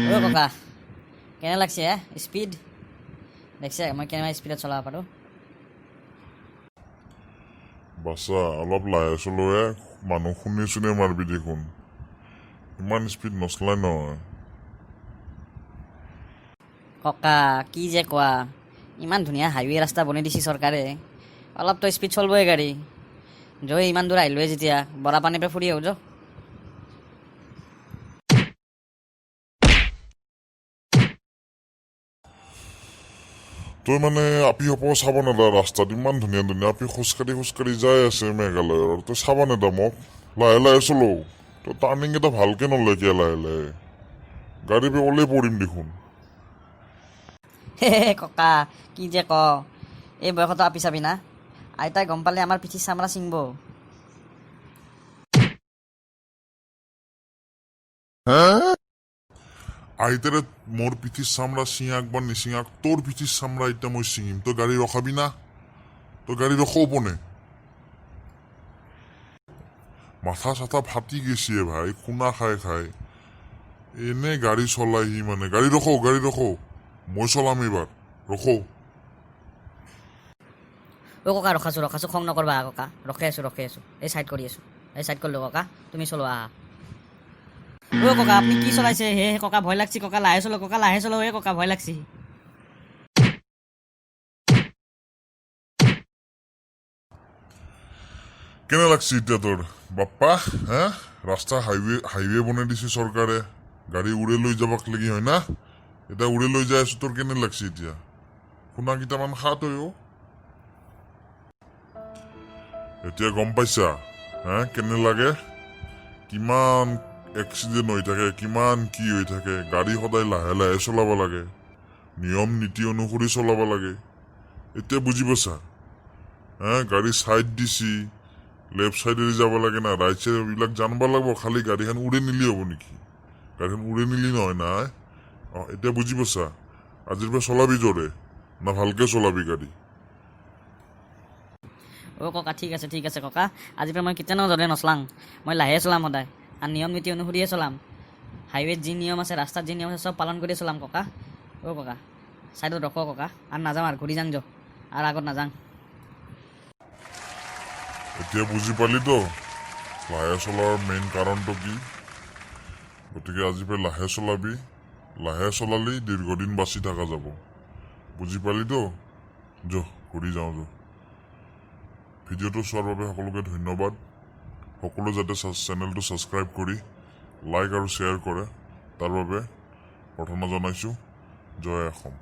ও ককা কেনে লাগছে স্পীড দেখছে মই কেনেবা স্পীডত চলাব পাৰোঁ বাছা অলপ লাহে চলোৱে মানুহ শুনি চুনি মাৰবি দেখোন ইমান স্পীড নচলাই নহয় ককা কি যে কোৱা ইমান ধুনীয়া হাইৱে ৰাস্তা বনাই দিছে চৰকাৰে অলপতো স্পীড চলবই গাড়ী জয় ইমান দূৰ আহিলোৱে যেতিয়া বৰা পানীৰ পৰা ফুৰি আহোঁ যো তই মানে আপি হপ চাব নেদা ৰাস্তাত ইমান ধুনীয়া ধুনীয়া আপি খোজকাঢ়ি যাই আছে মেঘালয়ৰ তই চাব নেদা মোক লাহে লাহে চলো তই টাৰ্ণিং এটা ভালকে নলয় কিয় লাহে লাহে গাড়ী পে ওলাই পৰিম দেখোন হে ককা কি যে ক এই বয়সতো আপি চাবি না আইতাই গম পালে আমাৰ পিঠিৰ চামৰা ছিঙব আইতাৰে মোৰ পিঠিৰ চামৰা চিঙাক বা নিচিঙাক তোৰ পিঠিৰ চামৰা এতিয়া মই চিঙিম তই গাড়ী ৰখাবি না তই গাড়ী ৰখাও পনে মাথা চাথা ফাটি গেছে ভাই খুনা খাই খাই এনে গাড়ী চলাই সি মানে গাড়ী ৰখো মই চলাম এইবাৰ ৰখো অ' ককা ৰখাছোঁ খং নকৰবা ককা ৰখি আছোঁ এই চাইড কৰি আছোঁ এই চাইড কৰিলোঁ ককা তুমি চলোৱা আহা অ' ককা আপুনি কি চলাইছে হে ককা ভয় লাগছি ককা লাহে চলো হে ককা ভয় লাগছি কেনে লাগছে এতিয়া তোৰ বাপ্পা হা ৰাস্তা হাইৱে বনাই দিছে চৰকাৰে গাড়ী উৰে লৈ যাবাক লাগি হয় না এতিয়া উৰে লৈ যাই আছো তোৰ কেনে লাগছে এতিয়া শুনা কেইটামান খা তইও এতিয়া গম পাইছা হা কেনে লাগে কিমান এক্সিডেণ্ট হৈ থাকে কিমান কি হৈ থাকে গাড়ী সদায় লাহে লাহে চলাব লাগে নিয়ম নীতি অনুসৰি চলাব লাগে এতিয়া বুজি পাইছা হা গাড়ী চাইড দিছি লেফ্ট চাইডেদি যাব লাগে না ৰাইট চাইড এইবিলাক জানিব লাগিব খালি গাড়ীখন উৰে নিলি হ'ব নেকি গাড়ীখন উৰে নিলি নহয় না এতিয়া বুজি পাইছা আজিৰ পৰা চলাবি জোৰে না ভালকে চলাবি গাড়ী অ' ককা ঠিক আছে ককা আজিৰ পৰা মই কেতিয়াও জৰে নচলাং মই লাহে চলাম সদায় আৰু নিয়ম নীতি অনুসৰিয়ে চলাম হাইৱেত যি নিয়ম আছে ৰাস্তাত যি নিয়ম আছে চব পালন কৰি চলাম ককা অ' ককা চাইডত ৰখো ককা আৰু নাযাওঁ আৰু ঘূৰি যাং যো আৰু আগত নাযাং এতিয়া বুজি পালি তো লাহে চলোৱাৰ মেইন কাৰণটো কি গতিকে আজিৰ পৰা লাহে চলাবি লাহে চলালেই দীৰ্ঘদিন বাচি থকা যাব বুজি পালি তো যো ঘূৰি যাওঁ যো ভিডিঅ'টো চোৱাৰ বাবে সকলোকে ধন্যবাদ সকলো যাতে চেনেলটো ছাবস্ক্ৰাইব কৰি লাইক আৰু শ্বেয়াৰ কৰে তাৰ বাবে প্ৰাৰ্থনা জনাইছোঁ জয় অসম